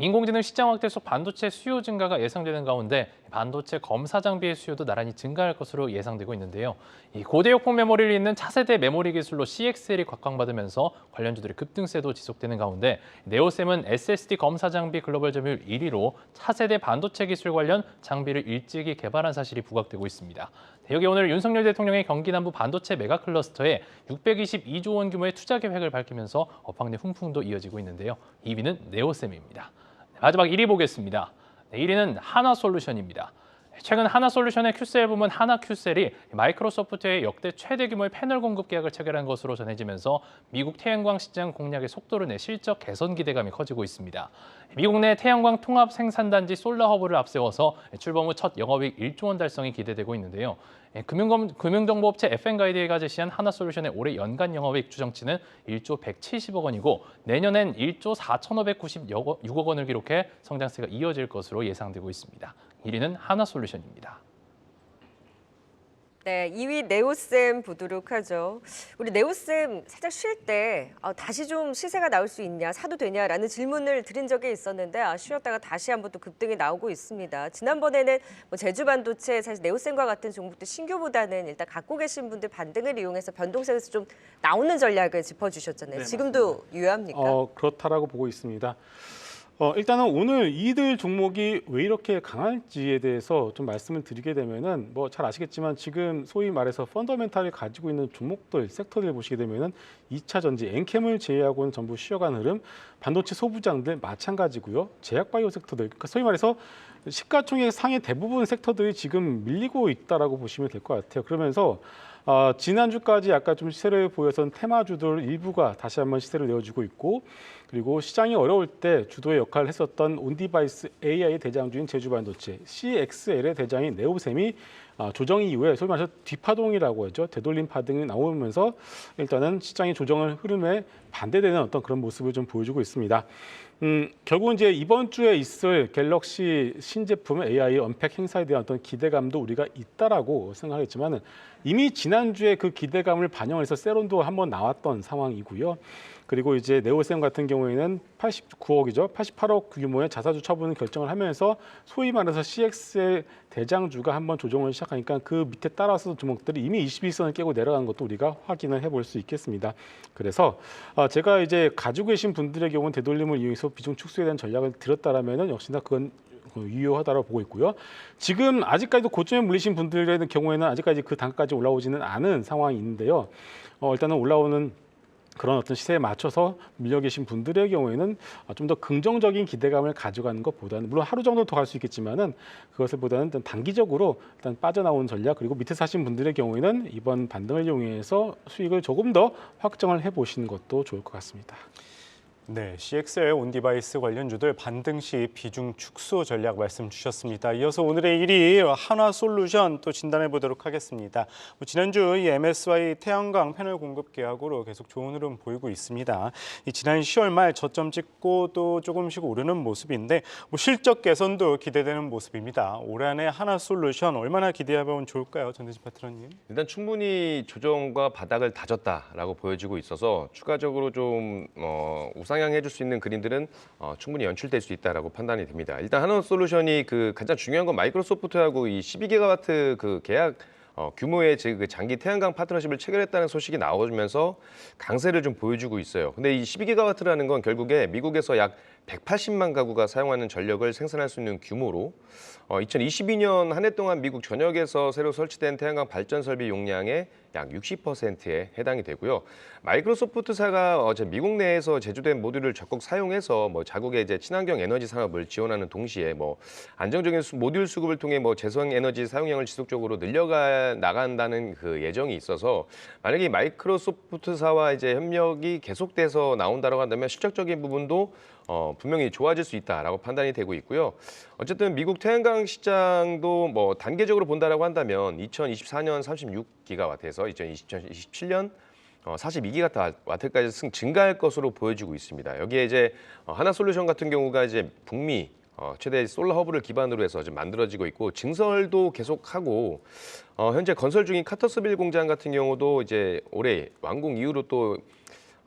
인공지능 시장 확대 속 반도체 수요 증가가 예상되는 가운데 반도체 검사 장비의 수요도 나란히 증가할 것으로 예상되고 있는데요. 이 고대역폭 메모리를 잇는 차세대 메모리 기술로 CXL이 곽광받으면서 관련주들의 급등세도 지속되는 가운데 네오셈은 SSD 검사 장비 글로벌 점유율 1위로 차세대 반도체 기술 관련 장비를 일찍이 개발한 사실이 부각되고 있습니다. 여기 오늘 윤석열 대통령의 경기 남부 반도체 메가 클러스터에 622조 원 규모의 투자 계획을 밝히면서 업황 내 훈풍도 이어지고 있는데요. 2위는 네오셈입니다. 마지막 1위 보겠습니다. 1위는 하나솔루션입니다. 최근 하나솔루션의 큐셀 부문 하나큐셀이 마이크로소프트의 역대 최대 규모의 패널 공급 계약을 체결한 것으로 전해지면서 미국 태양광 시장 공략의 속도를 내 실적 개선 기대감이 커지고 있습니다. 미국 내 태양광 통합 생산단지 솔라허브를 앞세워서 출범 후 첫 영업이익 1조 원 달성이 기대되고 있는데요. 금융정보업체 FN가이드가 제시한 하나솔루션의 올해 연간 영업이익 추정치는 1조 170억 원이고 내년엔 1조 4,596억 원을 기록해 성장세가 이어질 것으로 예상되고 있습니다. 1위는 하나솔루션입니다.
네, 2위 네오셈 보도록 하죠. 우리 네오셈 살짝 쉴 때 다시 좀 시세가 나올 수 있냐, 사도 되냐라는 질문을 드린 적이 있었는데 쉬었다가 다시 한번 또 급등이 나오고 있습니다. 지난번에는 뭐 제주반도체 사실 네오셈과 같은 종목도 신규보다는 일단 갖고 계신 분들 반등을 이용해서 변동성에서 좀 나오는 전략을 짚어주셨잖아요.
네,
지금도 유효합니까?
그렇다라고 보고 있습니다. 일단은 오늘 이들 종목이 왜 이렇게 강할지에 대해서 좀 말씀을 드리게 되면은 뭐 잘 아시겠지만 지금 소위 말해서 펀더멘탈을 가지고 있는 종목들, 섹터들 보시게 되면은 2차 전지, 엔캠을 제외하고는 전부 쉬어간 흐름, 반도체 소부장들 마찬가지고요. 제약바이오 섹터들, 그러니까 소위 말해서 시가총액 상위 대부분 섹터들이 지금 밀리고 있다라고 보시면 될 것 같아요. 그러면서 지난주까지 약간 좀 시세를 보여선 테마주들 일부가 다시 한번 시세를 내어주고 있고, 그리고 시장이 어려울 때 주도의 역할을 했었던 온디바이스 AI의 대장주인 제주반도체, CXL의 대장인 네오셈이 조정 이후에 소위 말해서 뒤파동이라고 하죠. 되돌림 파동이 나오면서 일단은 시장의 조정을 흐름에 반대되는 어떤 그런 모습을 좀 보여주고 있습니다. 결국은 이제 이번 주에 있을 갤럭시 신제품 AI 언팩 행사에 대한 어떤 기대감도 우리가 있다라고 생각했지만은 이미 지난주에 그 기대감을 반영해서 세론도 한번 나왔던 상황이고요. 그리고 이제 네오셈 같은 경우에는 89억이죠. 88억 규모의 자사주 처분 결정을 하면서 소위 말해서 CX의 대장주가 한번 조정을 시작하니까 그 밑에 따라서 종목들이 이미 21선을 깨고 내려간 것도 우리가 확인을 해볼 수 있겠습니다. 그래서 제가 이제 가지고 계신 분들의 경우는 되돌림을 이용해서 비중 축소에 대한 전략을 들었다라면은 역시나 그건 유효하다고 보고 있고요. 지금 아직까지도 고점에 물리신 분들의 경우에는 아직까지 그 단가까지 올라오지는 않은 상황이 있는데요. 일단은 올라오는 그런 어떤 시세에 맞춰서 밀려 계신 분들의 경우에는 좀 더 긍정적인 기대감을 가져가는 것보다는, 물론 하루 정도 더 갈 수 있겠지만은 그것을 보다는 일단 단기적으로 일단 빠져나오는 전략, 그리고 밑에 사신 분들의 경우에는 이번 반등을 이용해서 수익을 조금 더 확정을 해보시는 것도 좋을 것 같습니다.
네, CXL 온디바이스 관련주들 반등 시 비중 축소 전략 말씀 주셨습니다. 이어서 오늘의 1위 한화솔루션 또 진단해 보도록 하겠습니다. 지난주 이 MSY 태양광 패널 공급 계약으로 계속 좋은 흐름 보이고 있습니다. 지난 10월 말 저점 찍고 또 조금씩 오르는 모습인데 실적 개선도 기대되는 모습입니다. 올 한해 한화솔루션 얼마나 기대해보면 좋을까요, 전대진 파트너님?
일단 충분히 조정과 바닥을 다졌다라고 보여지고 있어서 추가적으로 좀 우상향해줄 수 있는 그림들은 충분히 연출될 수 있다라고 판단이 됩니다. 일단 한화솔루션이 그 가장 중요한 건 마이크로소프트하고 이 12기가와트 그 계약 규모의 그 장기 태양광 파트너십을 체결했다는 소식이 나오면서 강세를 좀 보여주고 있어요. 근데 이 12기가와트라는 건 결국에 미국에서 약 180만 가구가 사용하는 전력을 생산할 수 있는 규모로 2022년 한 해 동안 미국 전역에서 새로 설치된 태양광 발전 설비 용량의 약 60%에 해당이 되고요. 마이크로소프트사가 어제 미국 내에서 제조된 모듈을 적극 사용해서 자국의 이제 친환경 에너지 산업을 지원하는 동시에 안정적인 모듈 수급을 통해 재생 에너지 사용량을 지속적으로 늘려가 나간다는 그 예정이 있어서 만약에 이 마이크로소프트사와 이제 협력이 계속돼서 나온다고 한다면 실적적인 부분도 분명히 좋아질 수 있다라고 판단이 되고 있고요. 어쨌든 미국 태양광 시장도 단계적으로 본다라고 한다면 2024년 36기가와트에서 2027년 42기가와트까지 증가할 것으로 보여지고 있습니다. 여기에 이제 한화솔루션 같은 경우가 이제 북미 최대 솔라 허브를 기반으로 해서 지금 만들어지고 있고 증설도 계속하고 현재 건설 중인 카터스빌 공장 같은 경우도 이제 올해 완공 이후로 또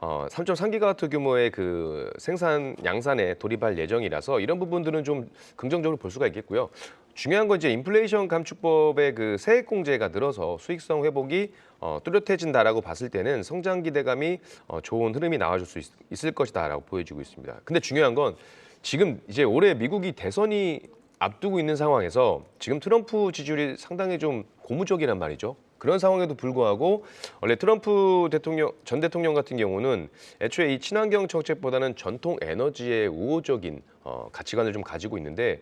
3.3기가와트 규모의 그 생산 양산에 돌입할 예정이라서 이런 부분들은 좀 긍정적으로 볼 수가 있겠고요. 중요한 건 이제 인플레이션 감축법의 그 세액 공제가 늘어서 수익성 회복이 뚜렷해진다라고 봤을 때는 성장 기대감이 좋은 흐름이 나와줄 수 있을 것이다라고 보여지고 있습니다. 근데 중요한 건 지금 이제 올해 미국이 대선이 앞두고 있는 상황에서 지금 트럼프 지지율이 상당히 좀 고무적이란 말이죠. 그런 상황에도 불구하고 원래 트럼프 전 대통령 같은 경우는 애초에 이 친환경 정책보다는 전통 에너지의 우호적인 가치관을 좀 가지고 있는데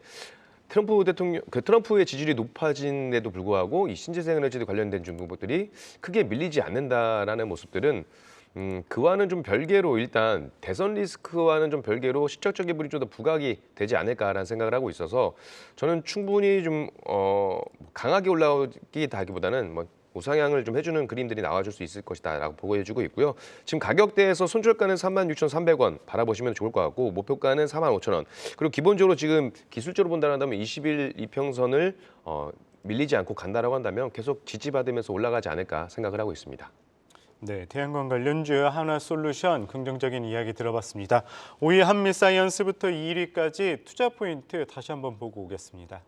트럼프의 지지율이 높아진데도 불구하고 이 신재생 에너지 관련된 종목들이 크게 밀리지 않는다라는 모습들은 그와는 좀 별개로 일단 대선 리스크와는 좀 별개로 실적적인 부분이 좀 더 부각이 되지 않을까라는 생각을 하고 있어서 저는 충분히 좀 강하게 올라오기보다는 우상향을 좀 해주는 그림들이 나와줄 수 있을 것이다라고 보고해주고 있고요. 지금 가격대에서 손절가는 36,300원 바라보시면 좋을 것 같고 목표가는 45,000원. 그리고 기본적으로 지금 기술적으로 본다면 20일 이평선을 밀리지 않고 간다라고 한다면 계속 지지받으면서 올라가지 않을까 생각을 하고 있습니다.
네, 태양광 관련주 한화솔루션 긍정적인 이야기 들어봤습니다. 5위 한미사이언스부터 2위까지 투자 포인트 다시 한번 보고 오겠습니다.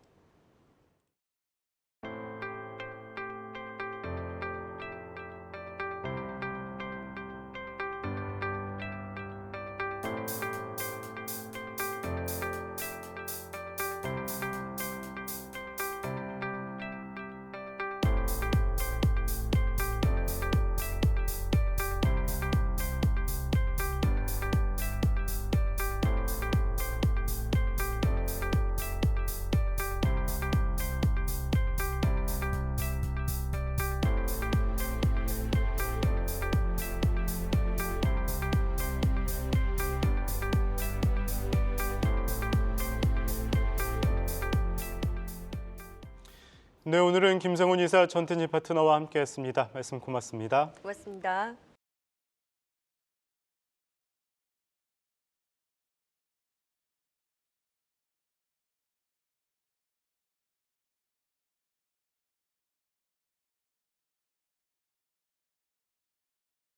네, 오늘은 김성훈 이사, 전태진 파트너와 함께했습니다. 말씀 고맙습니다.
고맙습니다.